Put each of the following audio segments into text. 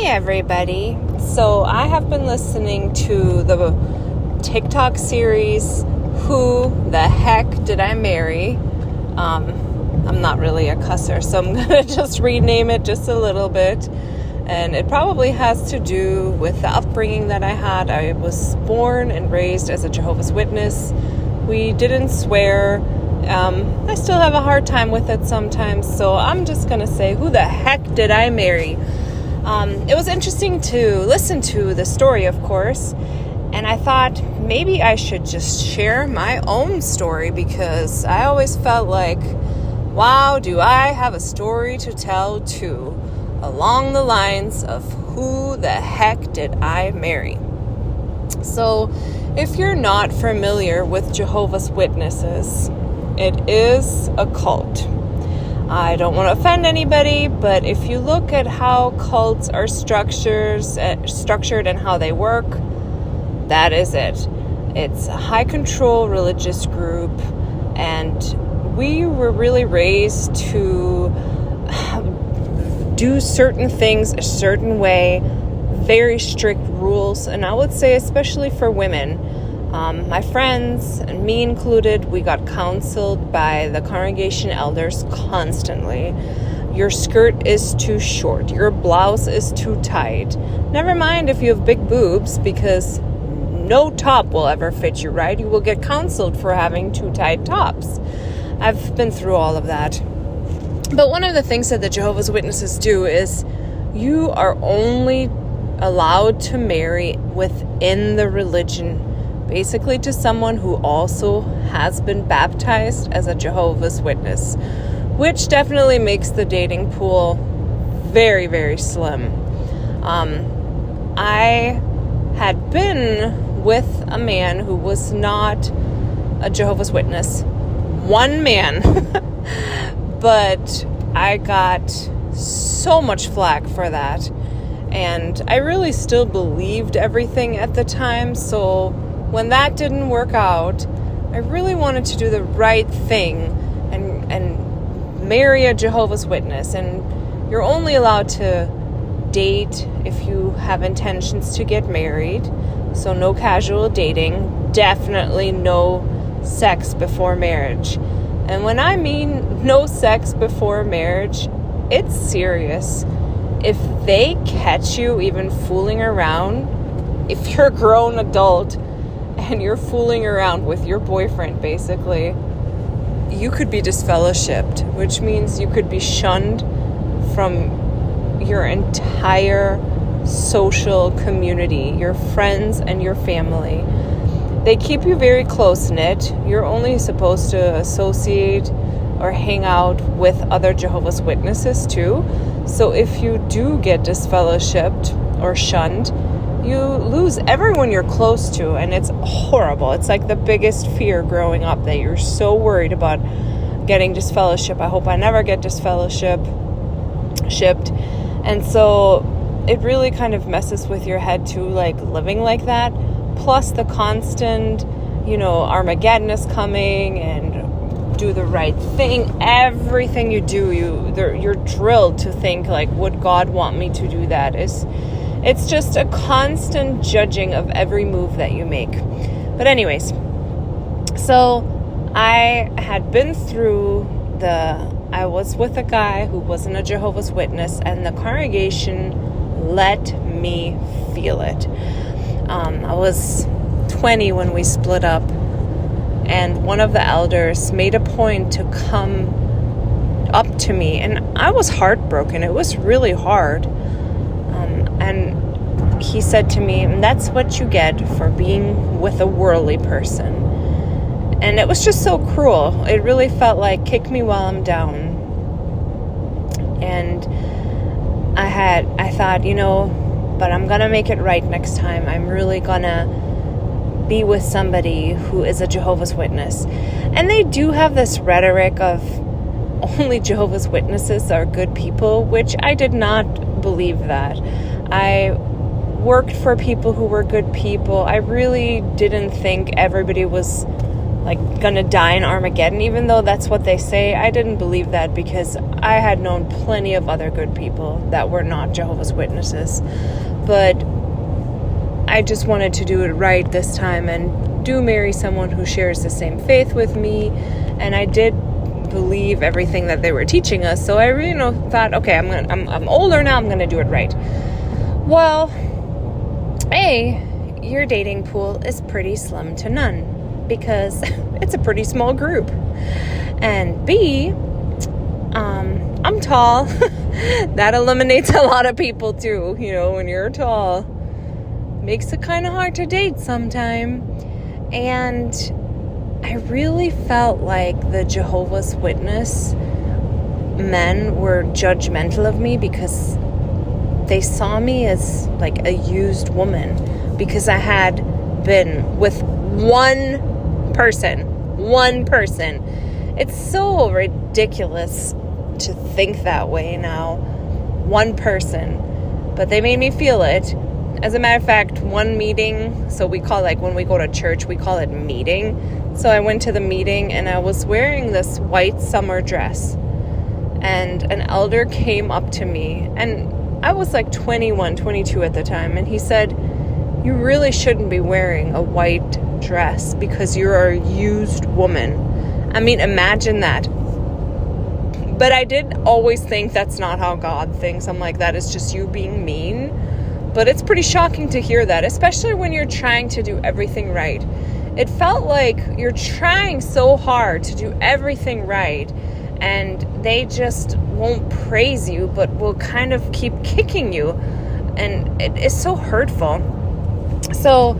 everybody. So I have been listening to the TikTok series, Who the Heck Did I Marry? I'm not really a cusser, so I'm going to just rename it just a little bit. And it probably has to do with the upbringing that I had. I was born and raised as a Jehovah's Witness. We didn't swear. I still have a hard time with it sometimes, so I'm just going to say, who the heck did I marry? It was interesting to listen to the story, of course, and I thought maybe I should just share my own story because I always felt like, wow, do I have a story to tell too, along the lines of who the heck did I marry? So if you're not familiar with Jehovah's Witnesses, it is a cult. I don't want to offend anybody, but if you look at how cults are structured and how they work, that is it. It's a high control religious group, and we were really raised to do certain things a certain way, very strict rules, and I would say especially for women. My friends, and me included, we got counseled by the congregation elders constantly. Your skirt is too short. Your blouse is too tight. Never mind if you have big boobs, because no top will ever fit you right. You will get counseled for having too tight tops. I've been through all of that. But one of the things that the Jehovah's Witnesses do is you are only allowed to marry within the religion, basically to someone who also has been baptized as a Jehovah's Witness, which definitely makes the dating pool very, very slim. I had been with a man who was not a Jehovah's Witness. One man. But I got so much flack for that. And I really still believed everything at the time, so when that didn't work out, I really wanted to do the right thing and marry a Jehovah's Witness. And you're only allowed to date if you have intentions to get married. So no casual dating, definitely no sex before marriage. And when I mean no sex before marriage, it's serious. If they catch you even fooling around, if you're a grown adult and you're fooling around with your boyfriend, basically, you could be disfellowshipped, which means you could be shunned from your entire social community, your friends and your family. They keep you very close-knit. You're only supposed to associate or hang out with other Jehovah's Witnesses too. So if you do get disfellowshipped or shunned, you lose everyone you're close to, and it's horrible. It's like the biggest fear growing up, that you're so worried about getting disfellowship. I hope I never get disfellowshipped. And so it really kind of messes with your head too, like living like that. Plus the constant, Armageddon is coming, and do the right thing. Everything you do, you're drilled to think like, would God want me to do that? It's just a constant judging of every move that you make. But anyways, so I had been through I was with a guy who wasn't a Jehovah's Witness, and the congregation let me feel it. I was 20 when we split up, and one of the elders made a point to come up to me, and I was heartbroken. It was really hard. And he said to me, that's what you get for being with a worldly person. And it was just so cruel. It really felt like, kick me while I'm down. And I thought, but I'm going to make it right next time. I'm really going to be with somebody who is a Jehovah's Witness. And they do have this rhetoric of only Jehovah's Witnesses are good people, which I did not believe that. I worked for people who were good people. I really didn't think everybody was like gonna die in Armageddon, even though that's what they say. I didn't believe that because I had known plenty of other good people that were not Jehovah's Witnesses. But I just wanted to do it right this time and do marry someone who shares the same faith with me. And I did believe everything that they were teaching us. So I really thought, okay, I'm older now, I'm gonna do it right. Well, A, your dating pool is pretty slim to none because it's a pretty small group. And B, I'm tall. That eliminates a lot of people too. When you're tall, makes it kind of hard to date sometime. And I really felt like the Jehovah's Witness men were judgmental of me because they saw me as like a used woman because I had been with one person. It's so ridiculous to think that way now. One person. But they made me feel it. As a matter of fact, one meeting, so we call, like when we go to church, we call it meeting. So I went to the meeting and I was wearing this white summer dress. And an elder came up to me, and I was like 21, 22 at the time. And he said, "You really shouldn't be wearing a white dress because you're a used woman." I mean, imagine that. But I did always think that's not how God thinks. I'm like, that is just you being mean. But it's pretty shocking to hear that, especially when you're trying to do everything right. It felt like you're trying so hard to do everything right, and they just won't praise you, but will kind of keep kicking you. And it is so hurtful. So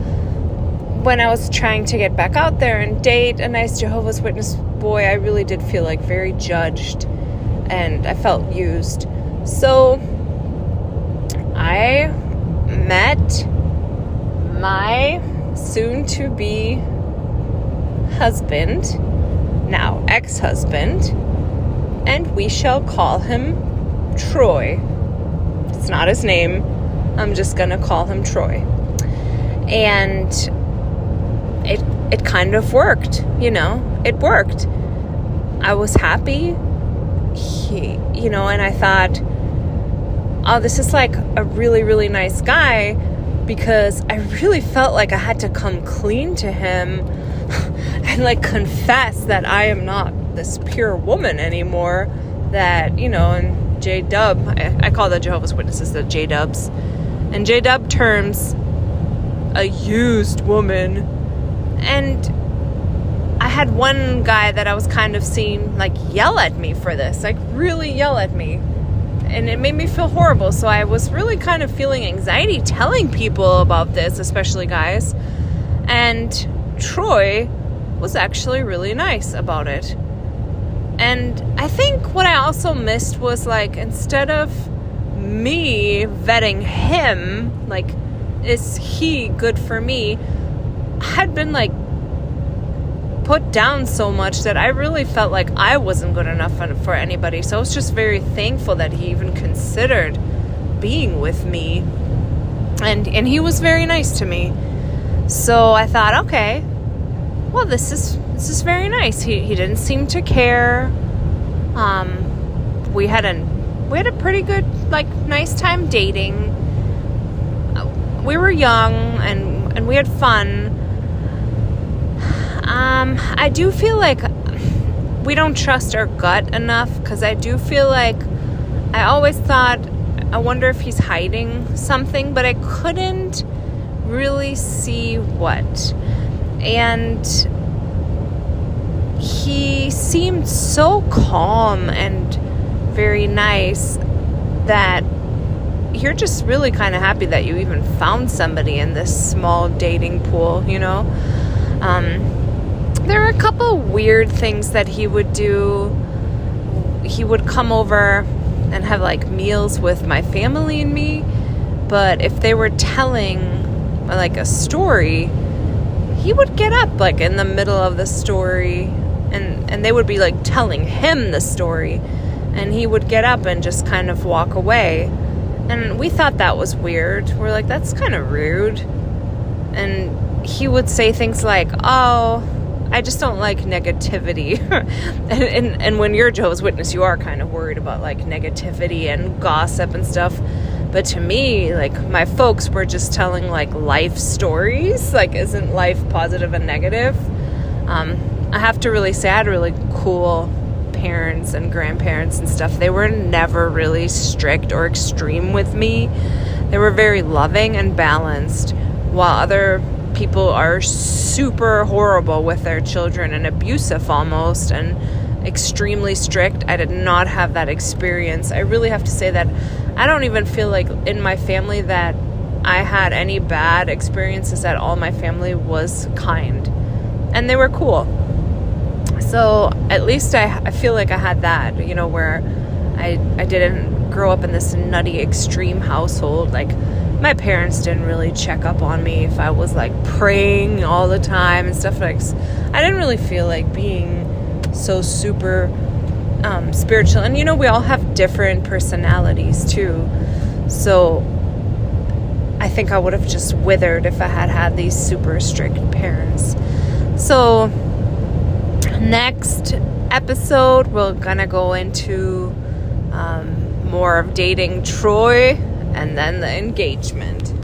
when I was trying to get back out there and date a nice Jehovah's Witness boy, I really did feel like very judged, and I felt used. So I met my soon-to-be husband, now ex-husband, and we shall call him Troy. It's not his name. I'm just going to call him Troy. And it kind of worked, it worked. I was happy, and I thought, oh, this is like a really, really nice guy, because I really felt like I had to come clean to him and like confess that I am not this pure woman anymore, that, and J-Dub, I call the Jehovah's Witnesses the J-Dubs, and J-Dub terms, a used woman. And I had one guy that I was kind of seeing like yell at me for this, like really yell at me. And it made me feel horrible. So I was really kind of feeling anxiety telling people about this, especially guys. And Troy was actually really nice about it. And I think what I also missed was, like, instead of me vetting him, like, is he good for me, I had been, like, put down so much that I really felt like I wasn't good enough for anybody. So I was just very thankful that he even considered being with me. And he was very nice to me. So I thought, okay, well, this is very nice. He didn't seem to care. We had a pretty good, like, nice time dating. We were young and we had fun. I do feel like we don't trust our gut enough, because I do feel like I always thought, I wonder if he's hiding something, but I couldn't really see what. And he seemed so calm and very nice that you're just really kind of happy that you even found somebody in this small dating pool, There were a couple weird things that he would do. He would come over and have, like, meals with my family and me, but if they were telling, like, a story, he would get up, like, in the middle of the story, and they would be, like, telling him the story, and he would get up and just kind of walk away. And we thought that was weird. We're like, that's kind of rude. And he would say things like, oh, I just don't like negativity. and when you're a Jehovah's Witness, you are kind of worried about like negativity and gossip and stuff. But to me, like, my folks were just telling like life stories. Like, isn't life positive and negative? I have to really say I had really cool parents and grandparents and stuff. They were never really strict or extreme with me. They were very loving and balanced, while other people are super horrible with their children and abusive almost and extremely strict. I did not have that experience. I really have to say that I don't even feel like in my family that I had any bad experiences at all. My family was kind and they were cool. So at least I feel like I had that, you know, where I didn't grow up in this nutty extreme household. Like, my parents didn't really check up on me if I was like praying all the time and stuff. Like, I didn't really feel like being so super spiritual. And you know, we all have different personalities too. So I think I would have just withered if I had had these super strict parents. So next episode, we're gonna go into more of dating Troy and then the engagement.